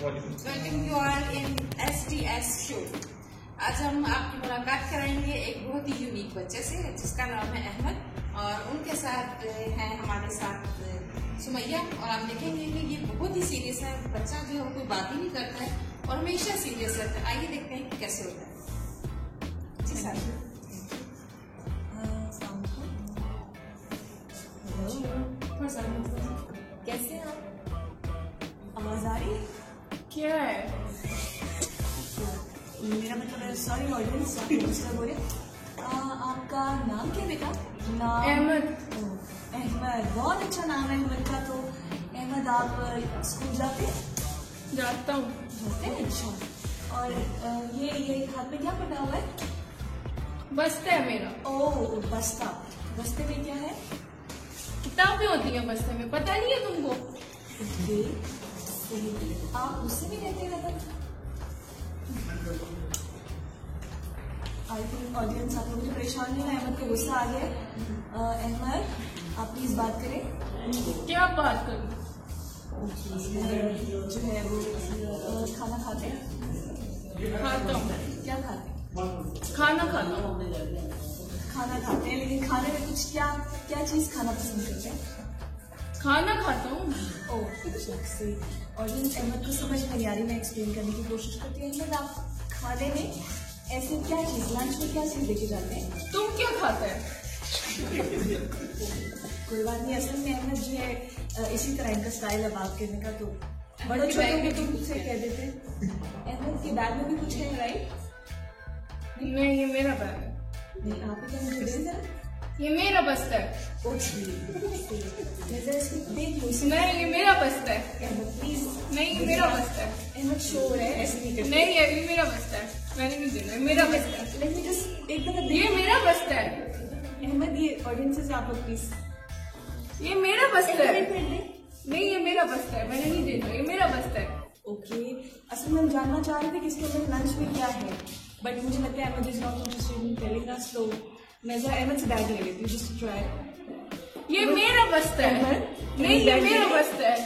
Welcome you are in SDS show. आज हम आपकी मुलाकात कराएंगे एक बहुत ही यूनिक बच्चे से जिसका नाम है अहमद, और उनके साथ है हमारे साथ सुमैया। और आप देखेंगे कि ये बहुत ही सीरियस है बच्चा, जो है कोई बात ही नहीं करता है और हमेशा सीरियस रहता है। आइए देखते हैं कि कैसे होता है। जी सर। कैसे हैं आप? आवाज आ रही है? क्या है? मेरा मतलब है, सॉरी ऑडियंस, बोले आपका नाम क्या बेटा? नाम अहमद। अहमद, बहुत अच्छा नाम है अहमद का। तो अहमद, आप स्कूल जाते हैं? जाता हूँ। जाते हैं, अच्छा। और ये हाथ में क्या पकड़ा हुआ है? बस्ता है मेरा। ओह, बस्ता। बस्ते में क्या है? किताबें होती हैं बस्ते में, पता नहीं है तुमको? आप उससे भी रहते हैं? आई थिंक ऑडियंस आप लोग परेशान नहीं है, अहमद को गुस्सा आ गया। अहमद, आप प्लीज बात करें। क्या बात करूँ? जो है वो खाना खाते हैं? खाता हूँ। क्या खाते हैं? खाना खाता हूँ। खाना खाते हैं, लेकिन खाने में कुछ क्या चीज खाना पसंद करते हैं? खाना खाता हूँ। ऑडियंस अहमद को समझ में नहीं आ रही, मैं एक्सप्लेन करने की कोशिश करती हूँ। अहमद, आप खाने में ऐसे क्या चीज, लंच में क्या चीज लेके जाते हैं? तुम क्या खाता है? कोई बात नहीं, असल में अहमद जो है इसी तरह इनका स्टाइल है बात करने का, तो बड़े छोटों को तुम मुझसे कह देते हैं। अहमद के बैग में भी कुछ है, राइट? नहीं, ये मेरा बैग है। नहीं, आप ही क्या मुझे दे जरा। ये मेरा बस्ता है। नहीं, ये मेरा बस्ता है। प्लीज। नहीं, ये मेरा बस्ता है। अहमद शोर है, ऐसे नहीं करते। नहीं, ये मेरा बस्ता है, मैंने नहीं देना, मेरा बस्ता है। लेट मी जस्ट एक दफा ये मेरा बस्ता है। अहमद, ये ऑडियंस आप लोग प्लीज। ये मेरा बस्ता है। नहीं, ये मेरा बस्ता है, मैंने नहीं देना, ये मेरा बस्ता है। ओके, असल में हम जानना चाह रहे थे कि इसके अंदर लंच में क्या है, बट मुझे लगता है Ahmed is not interested in telling us, तो मैं जरा अहमद से बैग ले लेती हूँ जस्ट ट्राई। ये मेरा बस्ता है। नहीं, ये मेरा बस्ता है।